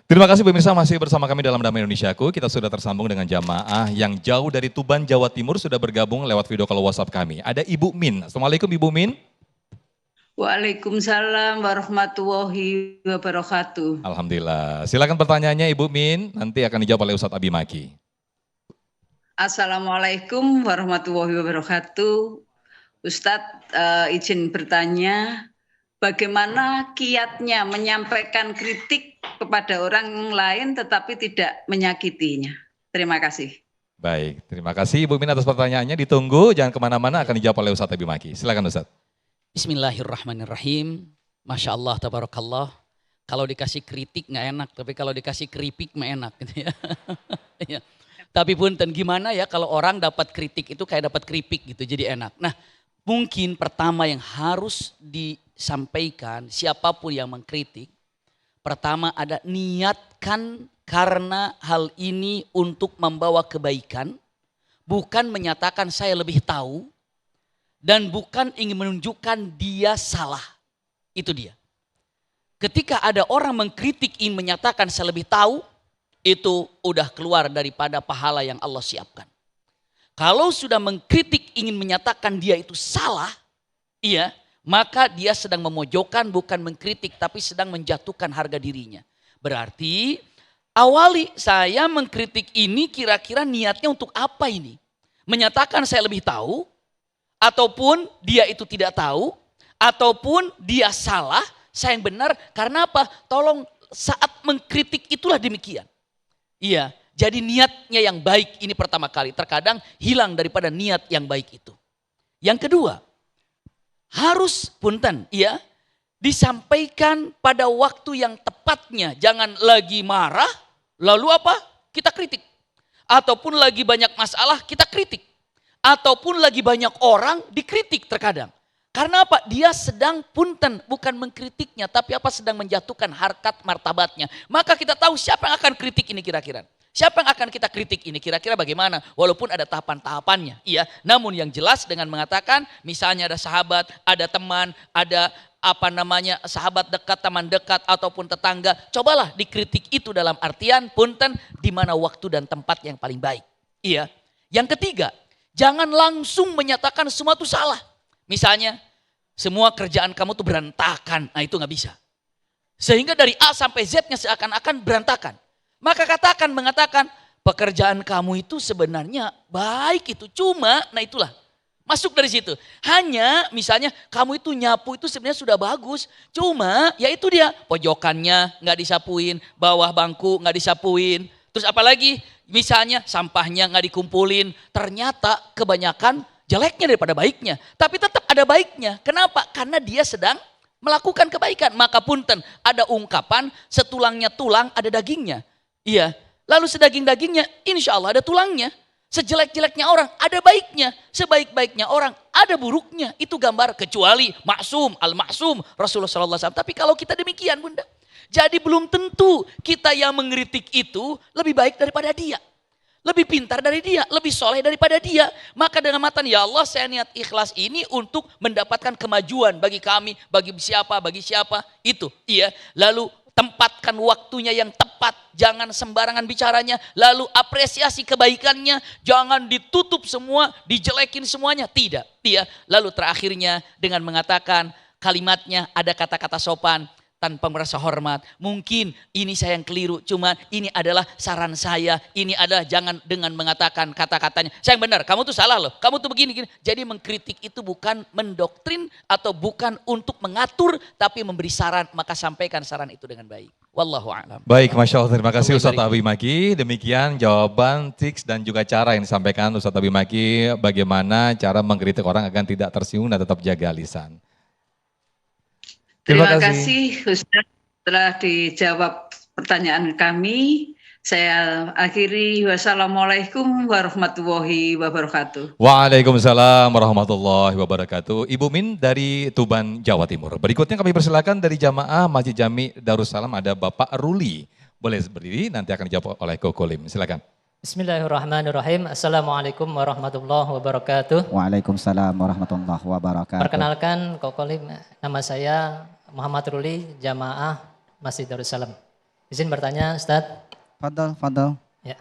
Terima kasih pemirsa masih bersama kami dalam Damai Indonesiaku. Kita sudah tersambung dengan jamaah yang jauh dari Tuban, Jawa Timur sudah bergabung lewat video call WhatsApp kami. Ada Ibu Min. Assalamualaikum Ibu Min. Waalaikumsalam warahmatullahi wabarakatuh. Alhamdulillah. Silakan pertanyaannya Ibu Min, nanti akan dijawab oleh Ustadz Abi Maki. Assalamualaikum warahmatullahi wabarakatuh. Ustadz izin bertanya, bagaimana kiatnya menyampaikan kritik kepada orang lain tetapi tidak menyakitinya? Terima kasih. Baik, terima kasih Ibu Min atas pertanyaannya. Ditunggu, jangan kemana-mana, akan dijawab oleh Ustadz Abi Maki. Silakan Ustadz. Bismillahirrahmanirrahim. Masya Allah, tabarakallah. Kalau dikasih kritik nggak enak, tapi kalau dikasih keripik mah enak gitu ya. Ya. Tapi punten gimana ya kalau orang dapat kritik itu kayak dapat keripik gitu, jadi enak. Nah, mungkin pertama yang harus disampaikan siapapun yang mengkritik, pertama ada niatkan karena hal ini untuk membawa kebaikan, bukan menyatakan saya lebih tahu, dan bukan ingin menunjukkan dia salah. Itu dia. Ketika ada orang mengkritik ingin menyatakan saya lebih tahu, itu udah keluar daripada pahala yang Allah siapkan. Kalau sudah mengkritik ingin menyatakan dia itu salah, iya, maka dia sedang memojokkan, bukan mengkritik, tapi sedang menjatuhkan harga dirinya. Berarti awali saya mengkritik ini kira-kira niatnya untuk apa ini? Menyatakan saya lebih tahu, ataupun dia itu tidak tahu, ataupun dia salah, saya yang benar. Karena apa? Tolong saat mengkritik itulah demikian. Iya, jadi niatnya yang baik ini pertama kali. Terkadang hilang daripada niat yang baik itu. Yang kedua, harus punten, iya, disampaikan pada waktu yang tepatnya. Jangan lagi marah, lalu apa? Kita kritik. Ataupun lagi banyak masalah, kita kritik. Ataupun lagi banyak orang dikritik terkadang. Karena apa? Dia sedang punten, bukan mengkritiknya, tapi apa? Sedang menjatuhkan harkat martabatnya. Maka kita tahu siapa yang akan kritik ini kira-kira. Siapa yang akan kita kritik ini kira-kira bagaimana? Walaupun ada tahapan-tahapannya. Iya, namun yang jelas dengan mengatakan misalnya ada sahabat, ada teman, ada sahabat dekat, teman dekat ataupun tetangga. Cobalah dikritik itu dalam artian punten di mana waktu dan tempat yang paling baik. Iya. Yang ketiga, jangan langsung menyatakan semua itu salah. Misalnya, semua kerjaan kamu tuh berantakan. Nah itu gak bisa. Sehingga dari A sampai Z-nya seakan-akan berantakan. Maka mengatakan, pekerjaan kamu itu sebenarnya baik itu. Cuma, nah itulah. Masuk dari situ. Hanya misalnya kamu itu nyapu itu sebenarnya sudah bagus. Cuma ya itu dia. Pojokannya gak disapuin. Bawah bangku gak disapuin. Terus apalagi misalnya sampahnya gak dikumpulin. Ternyata kebanyakan jeleknya daripada baiknya. Tapi tetap ada baiknya. Kenapa? Karena dia sedang melakukan kebaikan. Maka punten ada ungkapan setulangnya tulang ada dagingnya. Iya. Lalu sedaging-dagingnya insya Allah ada tulangnya. Sejelek-jeleknya orang ada baiknya. Sebaik-baiknya orang ada buruknya. Itu gambar kecuali maksum, al-maksum Rasulullah SAW. Tapi kalau kita demikian bunda. Jadi belum tentu kita yang mengkritik itu lebih baik daripada dia. Lebih pintar dari dia, lebih soleh daripada dia. Maka dengan matan, ya Allah saya niat ikhlas ini untuk mendapatkan kemajuan bagi kami, bagi siapa, itu. Iya. Lalu tempatkan waktunya yang tepat, jangan sembarangan bicaranya. Lalu apresiasi kebaikannya, jangan ditutup semua, dijelekin semuanya, tidak. Iya. Lalu terakhirnya dengan mengatakan kalimatnya ada kata-kata sopan, tanpa merasa hormat. Mungkin ini saya yang keliru, cuma ini adalah saran saya. Ini adalah jangan dengan mengatakan kata-katanya. Saya yang benar, kamu tuh salah loh, kamu tuh begini. Jadi mengkritik itu bukan mendoktrin atau bukan untuk mengatur, tapi memberi saran, maka sampaikan saran itu dengan baik. Wallahu a'lam. Baik, Masya Allah, terima kasih Ustadz Abi Maki. Demikian jawaban, tips dan juga cara yang disampaikan Ustadz Abi Maki. Bagaimana cara mengkritik orang agar tidak tersinggung dan tetap jaga lisan. Terima kasih Ustaz telah dijawab pertanyaan kami. Saya akhiri, wassalamualaikum warahmatullahi wabarakatuh. Waalaikumsalam warahmatullahi wabarakatuh. Ibu Min dari Tuban, Jawa Timur. Berikutnya kami persilakan dari jamaah Masjid Jami Darussalam ada Bapak Ruli. Boleh berdiri, nanti akan dijawab oleh Ko Kolim. Silakan. Bismillahirrahmanirrahim. Assalamualaikum warahmatullahi wabarakatuh. Waalaikumsalam warahmatullahi wabarakatuh. Perkenalkan Ko Kolim, nama saya Muhammad Ruli, jamaah Masjid Darussalam. Izin bertanya, Ustadz. Fadal, fadal. Ya.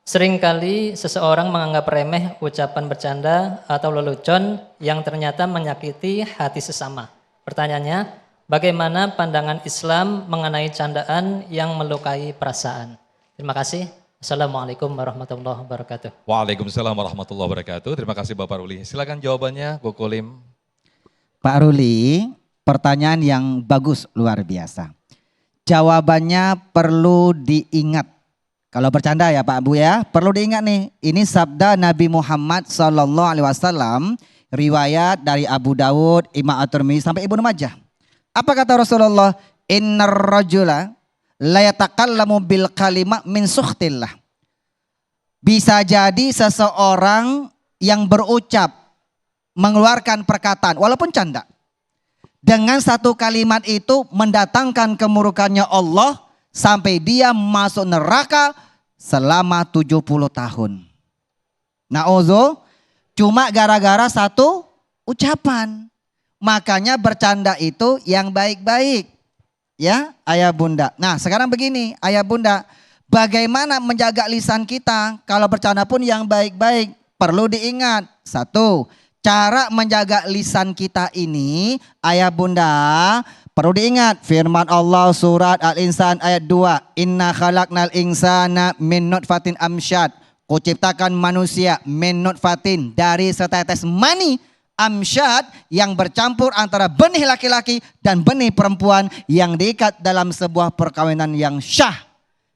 Seringkali seseorang menganggap remeh ucapan bercanda atau lelucon yang ternyata menyakiti hati sesama. Pertanyaannya, bagaimana pandangan Islam mengenai candaan yang melukai perasaan? Terima kasih. Assalamualaikum warahmatullahi wabarakatuh. Waalaikumsalam warahmatullahi wabarakatuh. Terima kasih Bapak Ruli. Silakan jawabannya, Kokolim. Pak Ruli, pertanyaan yang bagus, luar biasa. Jawabannya perlu diingat. Kalau bercanda ya Pak Bu ya, perlu diingat nih. Ini sabda Nabi Muhammad SAW, riwayat dari Abu Dawud, Imam At-Tirmidzi sampai Ibnu Majah. Apa kata Rasulullah? Innar rajula la yatakallamu bil kalimah min sukhtillah. Bisa jadi seseorang yang berucap, mengeluarkan perkataan walaupun canda, dengan satu kalimat itu mendatangkan kemurkannya Allah sampai dia masuk neraka selama 70 tahun. Na'udzu, cuma gara-gara satu ucapan. Makanya bercanda itu yang baik-baik. Ya, ayah bunda. Nah, sekarang begini, ayah bunda, bagaimana menjaga lisan kita kalau bercanda pun yang baik-baik? Perlu diingat. Satu, cara menjaga lisan kita ini, ayah bunda, perlu diingat firman Allah surat Al-Insan ayat 2. Inna khalaqnal insana min nutfatin amsyad. Kuciptakan manusia min nutfatin, dari setetes mani amsyad yang bercampur antara benih laki-laki dan benih perempuan yang diikat dalam sebuah perkawinan yang syah.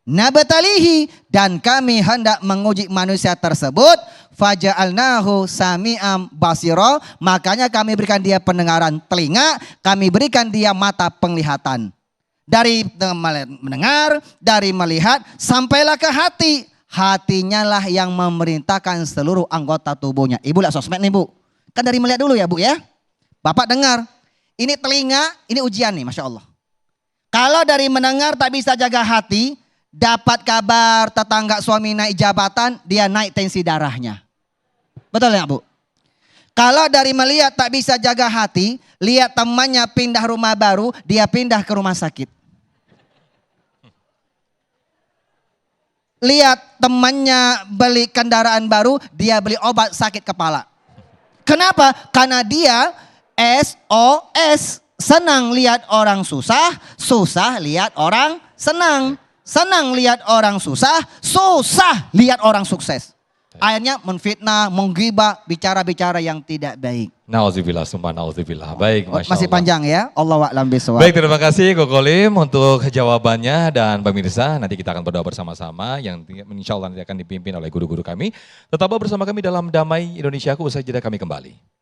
Nabtalihi, dan kami hendak menguji manusia tersebut. Faja'alnahu sami'am basira, makanya kami berikan dia pendengaran telinga, kami berikan dia mata penglihatan. Dari mendengar, dari melihat, sampailah ke hati. Hatinya lah yang memerintahkan seluruh anggota tubuhnya. Ibu lihat sosmed nih Bu. Kan dari melihat dulu ya Bu ya. Bapak dengar. Ini telinga, ini ujian nih Masya Allah. Kalau dari mendengar tak bisa jaga hati, dapat kabar tetangga suami naik jabatan, dia naik tensi darahnya. Betul ya Bu? Kalau dari melihat tak bisa jaga hati, lihat temannya pindah rumah baru, dia pindah ke rumah sakit. Lihat temannya beli kendaraan baru, dia beli obat sakit kepala. Kenapa? Karena dia SOS. Senang lihat orang susah, susah lihat orang senang. Senang lihat orang susah, susah lihat orang sukses. Akhirnya menfitnah, menggibah, bicara-bicara yang tidak baik. Nauzubillah, sumpah nauzubillah. Baik, Masya Masih Allah. panjang ya. Allahu a'lam bishawab. Baik, terima kasih Kokolim untuk jawabannya, dan pemirsa nanti kita akan berdoa bersama-sama yang insya Allah nanti akan dipimpin oleh guru-guru kami. Tetaplah bersama kami dalam Damai Indonesiaku, usai jeda kami kembali.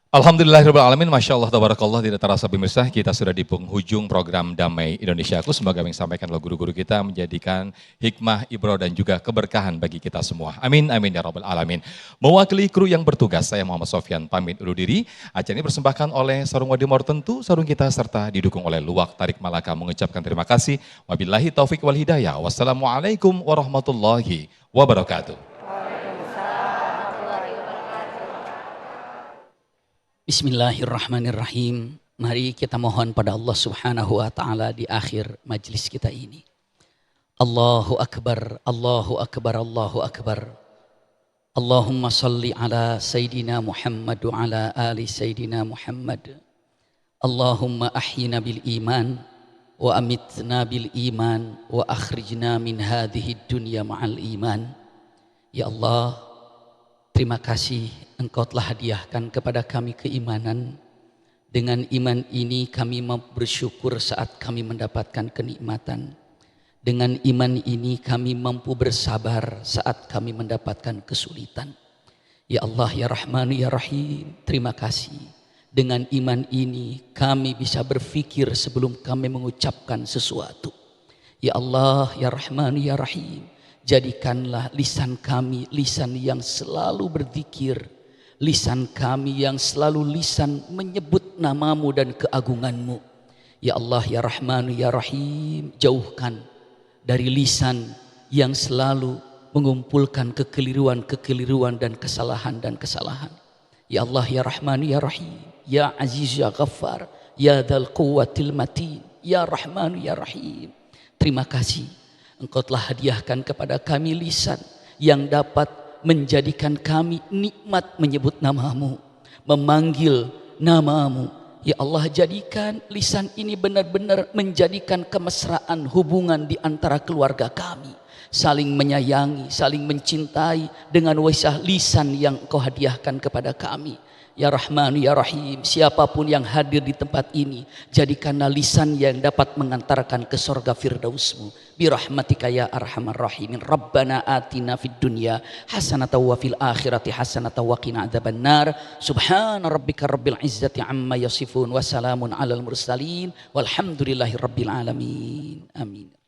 Alhamdulillahirrahmanirrahim, Masya Allah, tabarakallah, tidak terasa pemirsa, kita sudah di penghujung program Damai Indonesiaku. Semoga yang disampaikan oleh guru-guru kita menjadikan hikmah, ibrah dan juga keberkahan bagi kita semua. Amin, amin ya rabbal alamin. Mewakili kru yang bertugas, saya Muhammad Sofyan pamit undur diri. Acara ini dipersembahkan oleh Sarung Wadimor Tentu, sarung kita, serta didukung oleh Luwak Tarik Malaka, mengucapkan terima kasih. Wabillahi taufik wal hidayah. Wassalamualaikum warahmatullahi wabarakatuh. Bismillahirrahmanirrahim. Mari kita mohon pada Allah Subhanahu wa taala di akhir majlis kita ini. Allahu akbar, Allahu akbar, Allahu akbar. Allahumma salli ala Sayyidina Muhammad wa ala ali Sayyidina Muhammad. Allahumma ahyina bil iman wa amitna bil iman wa akhrijna min hadhihi dunya ma'al iman. Ya Allah, terima kasih Engkau telah hadiahkan kepada kami keimanan. Dengan iman ini kami bersyukur saat kami mendapatkan kenikmatan. Dengan iman ini kami mampu bersabar saat kami mendapatkan kesulitan. Ya Allah, ya Rahman, ya Rahim, terima kasih. Dengan iman ini kami bisa berpikir sebelum kami mengucapkan sesuatu. Ya Allah, ya Rahman, ya Rahim, jadikanlah lisan kami lisan yang selalu berzikir, lisan kami yang selalu lisan menyebut namamu dan keagunganmu. Ya Allah, ya Rahman, ya Rahim, jauhkan dari lisan yang selalu mengumpulkan kekeliruan dan kesalahan. Ya Allah, ya Rahman, ya Rahim, ya Aziz, ya Ghaffar, ya Dzal Quwwatil Matin, ya Rahman, ya Rahim. Terima kasih Engkau telah hadiahkan kepada kami lisan yang dapat menjadikan kami nikmat menyebut namamu, memanggil namamu. Ya Allah, jadikan lisan ini benar-benar menjadikan kemesraan hubungan di antara keluarga kami. Saling menyayangi, saling mencintai dengan wajah lisan yang Engkau hadiahkan kepada kami. Ya Rahman, ya Rahim, siapapun yang hadir di tempat ini, jadikanlah lisan yang dapat mengantarkan ke surga firdausmu. Birahmatika ya arhamar rahimin. Rabbana atina fid dunya hasanatan wa fil akhirati hasanatan wa qina adzabannar. Subhana rabbika rabbil izzati amma yasifun wa salamun alal mursalin walhamdulillahi rabbil alamin. Amin.